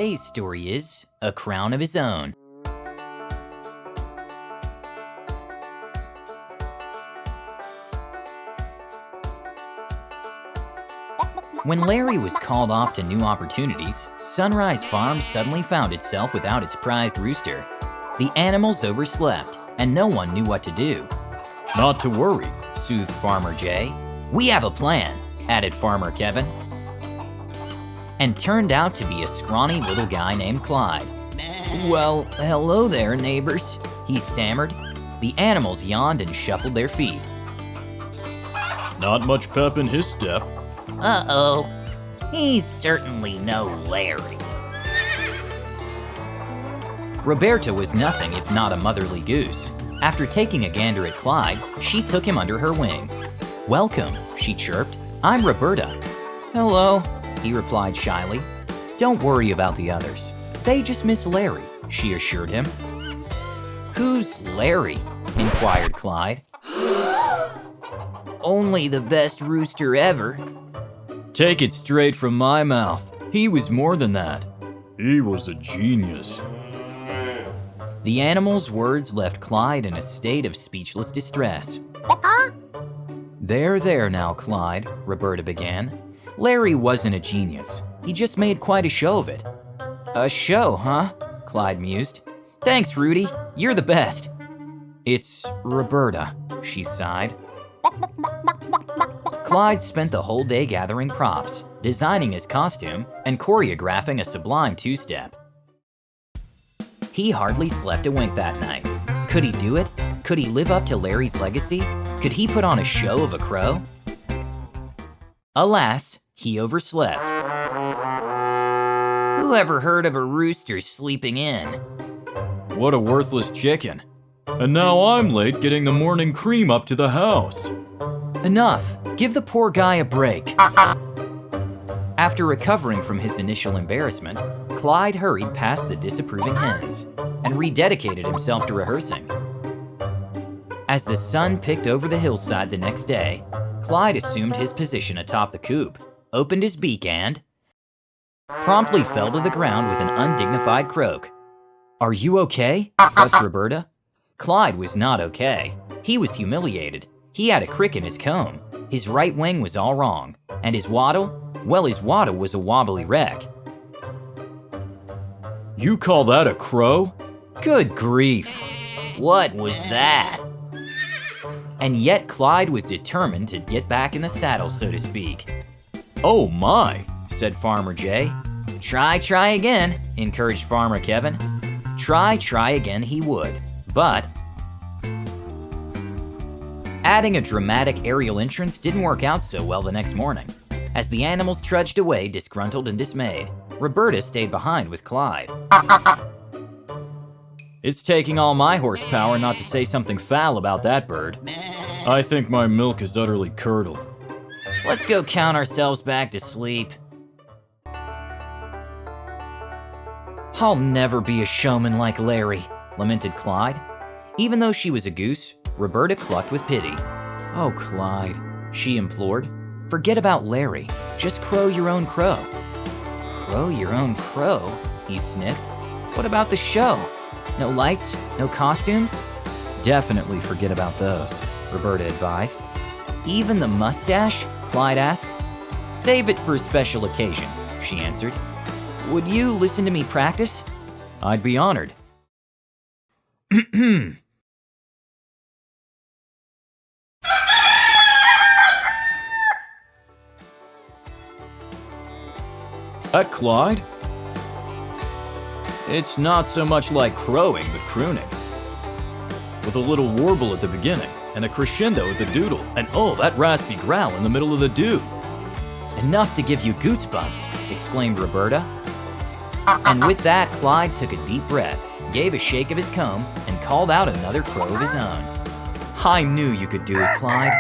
today's story is A Crown of His Own. When Larry was called off to new opportunities, Sunrise Farm suddenly found itself without its prized rooster. The animals overslept, and no one knew what to do. "Not to worry," soothed Farmer Jay. "We have a plan," added Farmer Kevin. And turned out to be a scrawny little guy named Clyde. "Well, hello there, neighbors," he stammered. The animals yawned and shuffled their feet. "Not much pep in his step." Uh-oh, he's certainly no Larry. Roberta was nothing if not a motherly goose. After taking a gander at Clyde, she took him under her wing. "Welcome," she chirped. "I'm Roberta." "Hello," he replied shyly. "Don't worry about the others. They just miss Larry," she assured him. "Who's Larry?" inquired Clyde. "Only the best rooster ever." "Take it straight from my mouth. He was more than that." "He was a genius." The animal's words left Clyde in a state of speechless distress. There now, Clyde," Roberta began. "Larry wasn't a genius. He just made quite a show of it." "A show, huh?" Clyde mused. "Thanks, Rudy. You're the best." "It's Roberta," she sighed. Clyde spent the whole day gathering props, designing his costume, and choreographing a sublime two-step. He hardly slept a wink that night. Could he do it? Could he live up to Larry's legacy? Could he put on a show of a crow? Alas, he overslept. Who ever heard of a rooster sleeping in? "What a worthless chicken. And now I'm late getting the morning cream up to the house." Enough. Give the poor guy a break. After recovering from his initial embarrassment, Clyde hurried past the disapproving hens and rededicated himself to rehearsing. As the sun picked over the hillside the next day, Clyde assumed his position atop the coop, opened his beak and promptly fell to the ground with an undignified croak. "Are you okay?" fussed Roberta. Clyde was not okay. He was humiliated. He had a crick in his comb. His right wing was all wrong. And his waddle? Well, his waddle was a wobbly wreck. "You call that a crow?" Good grief. What was that? And yet Clyde was determined to get back in the saddle, so to speak. "Oh my," said Farmer Jay. Try again, encouraged Farmer Kevin. Try again he would, but adding a dramatic aerial entrance didn't work out so well the next morning. As the animals trudged away, disgruntled and dismayed, Roberta stayed behind with Clyde. "It's taking all my horsepower not to say something foul about that bird. I think my milk is utterly curdled." Let's go count ourselves back to sleep. I'll never be a showman like Larry, lamented Clyde. Even though she was a goose, Roberta clucked with pity. Oh, Clyde, she implored. Forget about Larry. Just crow your own crow. Crow your own crow? He sniffed. What about the show? No lights? No costumes? Definitely forget about those, Roberta advised. Even the mustache? Clyde asked. Save it for special occasions, she answered. Would you listen to me practice? I'd be honored. That Clyde? It's not so much like crowing, but crooning. With a little warble at the beginning, and a crescendo at the doodle, and oh, that raspy growl in the middle of the do. Enough to give you goosebumps, exclaimed Roberta. And with that, Clyde took a deep breath, gave a shake of his comb, and called out another crow of his own. I knew you could do it, Clyde.